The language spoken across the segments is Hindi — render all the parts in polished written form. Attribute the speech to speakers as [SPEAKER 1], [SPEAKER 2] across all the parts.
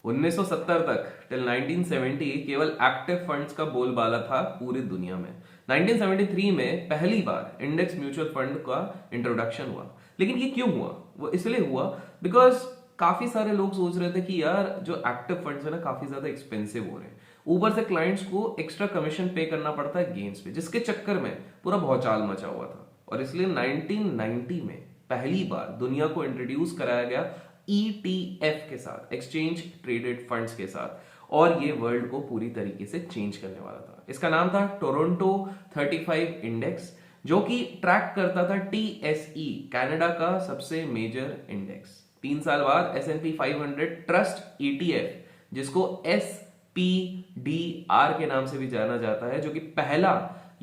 [SPEAKER 1] 1970 तक टिल 1970 केवल एक्टिव फंड्स का बोलबाला था पूरी दुनिया में। 1973 में पहली बार इंडेक्स म्यूचुअल फंड का इंट्रोडक्शन हुआ। लेकिन ये क्यों हुआ? वो इसलिए हुआ बिकॉज काफी सारे लोग सोच रहे थे कि यार जो एक्टिव फंड्स है ना काफी ज्यादा एक्सपेंसिव हो रहे हैं, ऊपर से क्लाइंट्स को एक्स्ट्रा कमीशन पे करना पड़ता है गेन्स पे, जिसके चक्कर में पूरा भौचाल मचा हुआ था। और इसलिए 1990 में पहली बार दुनिया को इंट्रोड्यूस कराया गया ETF के साथ, एक्सचेंज ट्रेडेड फंड्स के साथ, और ये वर्ल्ड को पूरी तरीके से चेंज करने वाला था। इसका नाम था टोरंटो 35 इंडेक्स, जो कि ट्रैक करता था TSE, कनाडा का सबसे मेजर इंडेक्स। 3 साल बाद S&P 500 ट्रस्ट ETF, जिसको SPDR के नाम से भी जाना जाता है, जो कि पहला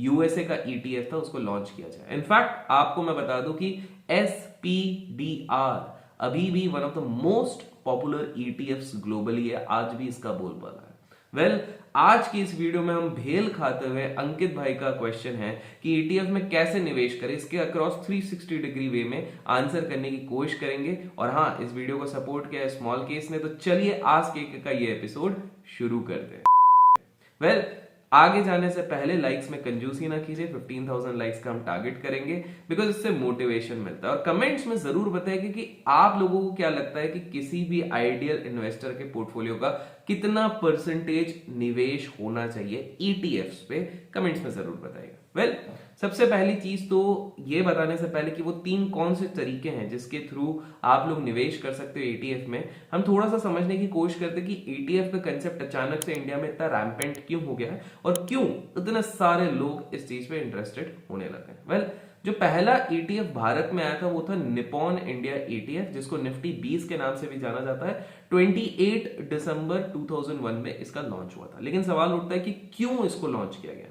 [SPEAKER 1] USA का ETF था, उसको लॉन्च किया जाए। इनफैक्ट आपको मैं बता दूं कि SPDR अभी भी one of the most popular ETFs globally है, आज भी इसका बोलबाला है। आज की इस वीडियो में हम भेल खाते हुए अंकित भाई का क्वेश्चन है कि ETF में कैसे निवेश करें, इसके अक्रॉस 360 डिग्री वे में आंसर करने की कोशिश करेंगे। और हाँ, इस वीडियो को सपोर्ट किया है स्मॉल केस ने, तो चलिए आज के का ये एपिसोड शुरू करते हैं। आगे जाने से पहले लाइक्स में कंजूसी ना कीजिए, 15,000 लाइक्स का हम टारगेट करेंगे बिकॉज इससे मोटिवेशन मिलता है। और कमेंट्स में जरूर बताइए कि आप लोगों को क्या लगता है कि किसी भी आइडियल इन्वेस्टर के पोर्टफोलियो का कितना परसेंटेज निवेश होना चाहिए ETFs पे, कमेंट्स में जरूर बताइएगा। सबसे पहली चीज तो ये बताने से पहले कि वो 3 कौन से तरीके हैं जिसके थ्रू आप लोग निवेश कर सकते हो ETF में, हम थोड़ा सा समझने की कोशिश करते हैं कि ETF का कंसेप्ट अचानक से इंडिया में इतना रैम्पेंट क्यों हो गया है और क्यों इतने सारे लोग इस चीज पे इंटरेस्टेड होने लगे हैं। जो पहला ETF भारत में आया था वो था निपॉन इंडिया ETF, जिसको निफ्टी 20 के नाम से भी जाना जाता है। 28 दिसंबर 2001 में इसका लॉन्च हुआ था। लेकिन सवाल उठता है कि क्यों इसको लॉन्च किया गया?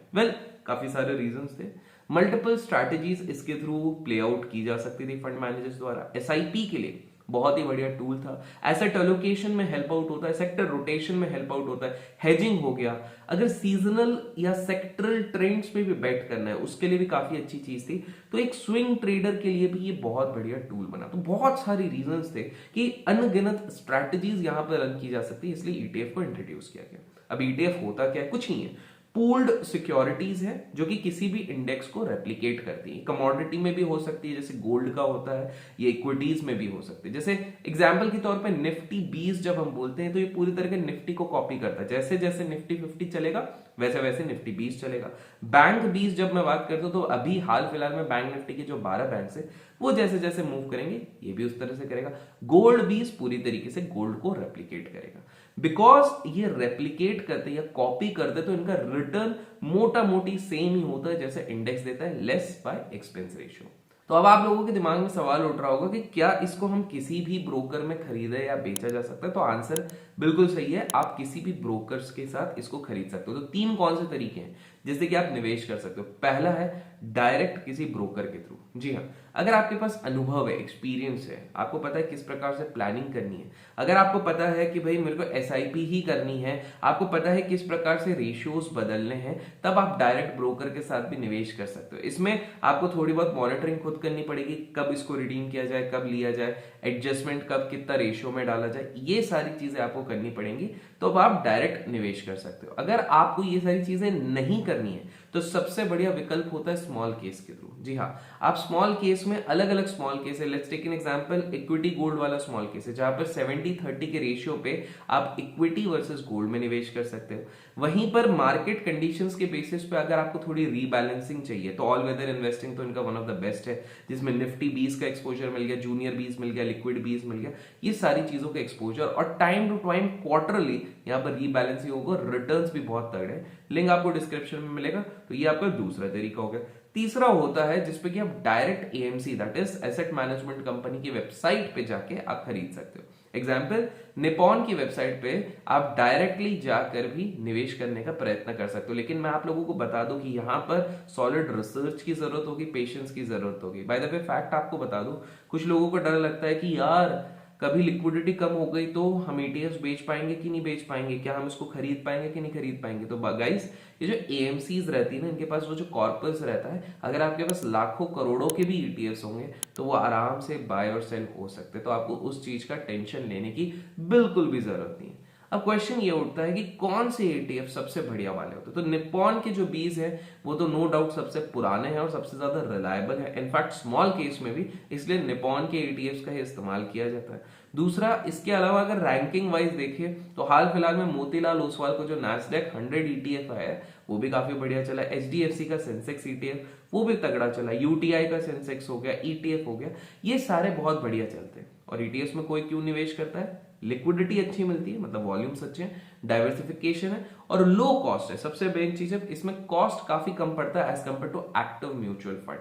[SPEAKER 1] काफी सारे रीजंस थे। मल्टीपल स्ट्रैटेजीज इसके थ्रू प्ले आउट की जा सकती थी फंड मैनेजर्स द्वारा। SIP के लिए बहुत ही बढ़िया टूल था। एसेट एलोकेशन में हेल्प आउट होता है, सेक्टर रोटेशन में हेल्प आउट होता है, हेजिंग हो गया, अगर सीजनल या सेक्टरल ट्रेंड्स पे भी बेट करना है उसके लिए भी काफी अच्छी चीज थी। तो एक स्विंग ट्रेडर के लिए भी ये बहुत बढ़िया टूल बना। तो बहुत सारी रीजंस थे कि अनगिनत स्ट्रैटेजीज यहां पर रन की जा सकती है, इसलिए ETF को इंट्रोड्यूस किया गया। अब ETF होता क्या है? कुछ नहीं है, पूल्ड सिक्योरिटीज है जो कि किसी भी इंडेक्स को रेप्लिकेट करती है। कमोडिटी में भी हो सकती है जैसे गोल्ड का होता है, ये इक्विटीज में भी हो सकती है। जैसे एग्जांपल के तौर पे निफ्टी 20 जब हम बोलते हैं तो ये पूरी तरह के निफ्टी को कॉपी करता है। जैसे जैसे निफ्टी 50 चलेगा वैसे वैसे निफ्टी 20 चलेगा। बैंक 20 जब मैं बात करता हूं तो अभी हाल फिलहाल में बैंक निफ्टी के जो 12 बैंक है वो जैसे जैसे मूव करेंगे ये भी उस तरह से करेगा। गोल्ड 20 पूरी तरीके से गोल्ड को रेप्लिकेट करेगा। बिकॉज ये रेप्लिकेट करते या कॉपी करते तो इनका रिटर्न मोटा मोटी सेम ही होता है जैसे इंडेक्स देता है, लेस बाय एक्सपेंस रेशियो। तो अब आप लोगों के दिमाग में सवाल उठ रहा होगा कि क्या इसको हम किसी भी ब्रोकर में खरीदे या बेचा जा सकता है? तो आंसर बिल्कुल सही है, आप किसी भी ब्रोकर्स के साथ इसको खरीद सकते हो। तो 3 कौन से तरीके हैं जिससे कि आप निवेश कर सकते हो? पहला है डायरेक्ट किसी ब्रोकर के थ्रू। जी हाँ, अगर आपके पास अनुभव है, एक्सपीरियंस है, आपको पता है किस प्रकार से प्लानिंग करनी है, अगर आपको पता है कि भाई मेरे को SIP ही करनी है, आपको पता है किस प्रकार से रेशियोज बदलने हैं, तब आप डायरेक्ट ब्रोकर के साथ भी निवेश कर सकते हो। इसमें आपको थोड़ी बहुत मॉनिटरिंग खुद करनी पड़ेगी, कब इसको रिडीम किया जाए, कब लिया जाए, एडजस्टमेंट कब कितना रेशियो में डाला जाए, ये सारी चीजें आपको करनी पड़ेंगी। तो अब आप डायरेक्ट निवेश कर सकते हो। अगर आपको ये सारी चीजें नहीं करनी है तो सबसे बढ़िया विकल्प होता है स्मॉल केस के थ्रू। जी हाँ, आप स्मॉल केस में अलग अलग स्मॉल केस है। Let's take an example, equity gold वाला स्मॉल केस है जहां पर 70-30 के रेशियो पे आप इक्विटी वर्सेस गोल्ड में निवेश कर सकते हो। वहीं पर मार्केट कंडीशंस के बेसिस पे अगर आपको थोड़ी रीबैलेंसिंग चाहिए तो ऑल वेदर इन्वेस्टिंग तो इनका वन ऑफ द बेस्ट है, जिसमें निफ्टी 20 का एक्सपोजर मिल गया, जूनियर 20 मिल गया, लिक्विड 20 मिल गया, ये सारी चीजों का एक्सपोजर। और टाइम टू टाइम क्वार्टरली यहाँ पर रीबैलेंसिंग होगा, रिटर्न्स भी बहुत तगड़े हैं। लिंक आपको डिस्क्रिप्शन में मिलेगा। तो ये आपका दूसरा तरीका हो गया। तीसरा होता है जिसपे कि आप direct AMC that is asset management company की वेबसाइट पे जाके आप खरीद सकते हो। एग्जाम्पल, निपॉन की वेबसाइट पे आप डायरेक्टली जाकर भी निवेश करने का प्रयत्न कर सकते हो। लेकिन मैं आप लोगों को बता दूं कि यहाँ पर सॉलिड रिसर्च की जरूरत होगी, पेशेंस की जरूरत होगी। बाय द वे फैक्ट आपको बता दूं, कुछ लोगों को डर लगता है कि यार कभी लिक्विडिटी कम हो गई तो हम ETFs बेच पाएंगे कि नहीं बेच पाएंगे, क्या हम इसको खरीद पाएंगे कि नहीं खरीद पाएंगे। तो गाइस, ये जो AMCs रहती है ना, इनके पास वो जो कॉर्पस रहता है, अगर आपके पास लाखों करोड़ों के भी ETFs होंगे तो वो आराम से बाय और सेल हो सकते हैं। तो आपको उस चीज का टेंशन लेने की बिल्कुल भी जरूरत नहीं है। अब क्वेश्चन ये उठता है कि कौन से ETF सबसे बढ़िया वाले होते हैं। तो निप्पॉन के जो बीज है वो तो नो डाउट सबसे पुराने हैं और सबसे ज्यादा रिलायबल है, इनफैक्ट स्मॉल केस में भी, इसलिए निप्पॉन के ETFs का ही इस्तेमाल किया जाता है। दूसरा, इसके अलावा अगर रैंकिंग वाइज देखिए तो हाल फिलहाल में मोतीलाल ओसवाल को जो नैस्डैक 100 ETF आया है वो भी काफी बढ़िया चला। HDFC का सेंसेक्स ETF वो भी तगड़ा चला। UTI का सेंसेक्स हो गया, ETF हो गया, ये सारे बहुत बढ़िया चलते हैं। और ETFs में कोई क्यों निवेश करता है? लिक्विडिटी अच्छी मिलती है, मतलब वॉल्यूम्स अच्छे हैं, डाइवर्सिफिकेशन है और लो कॉस्ट है। सबसे मेन चीज है इसमें कॉस्ट काफी कम पड़ता है as compare to active mutual fund.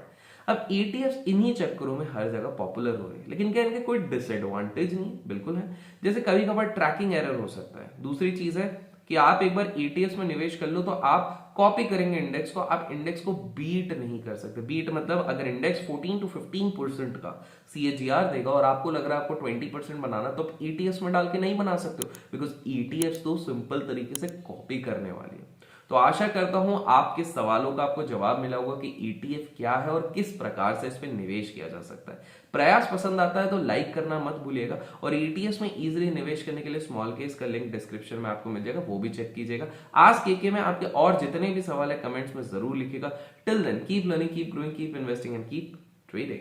[SPEAKER 1] अब ETFs इन्हीं चक्करों में हर जगह पॉपुलर हो रहे हैं, लेकिन क्या इनके कोई डिसएडवांटेज नहीं? बिल्कुल है। जैसे कभी कभार ट्रैकिंग एरर हो सकता है। दूसरी चीज है कि आप एक बार ETFs में निवेश कर लो तो आप कॉपी करेंगे इंडेक्स को, आप इंडेक्स को बीट नहीं कर सकते। बीट मतलब अगर इंडेक्स 14 to 15% का CAGR देगा और आपको लग रहा है आपको 20% बनाना, तो आप ETFs में डाल के नहीं बना सकते हो, बिकॉज ETFs तो सिंपल तरीके से कॉपी करने वाली है। तो आशा करता हूं आपके सवालों का आपको जवाब मिला होगा कि ETF क्या है और किस प्रकार से इस पर निवेश किया जा सकता है। प्रयास पसंद आता है तो लाइक करना मत भूलिएगा और ETFs में इजीली निवेश करने के लिए स्मॉल केस का लिंक डिस्क्रिप्शन में आपको मिल जाएगा, वो भी चेक कीजिएगा। आज के में आपके और जितने भी सवाल है कमेंट्स में जरूर लिखिएगा। Till then keep learning, keep growing, keep investing and keep trading.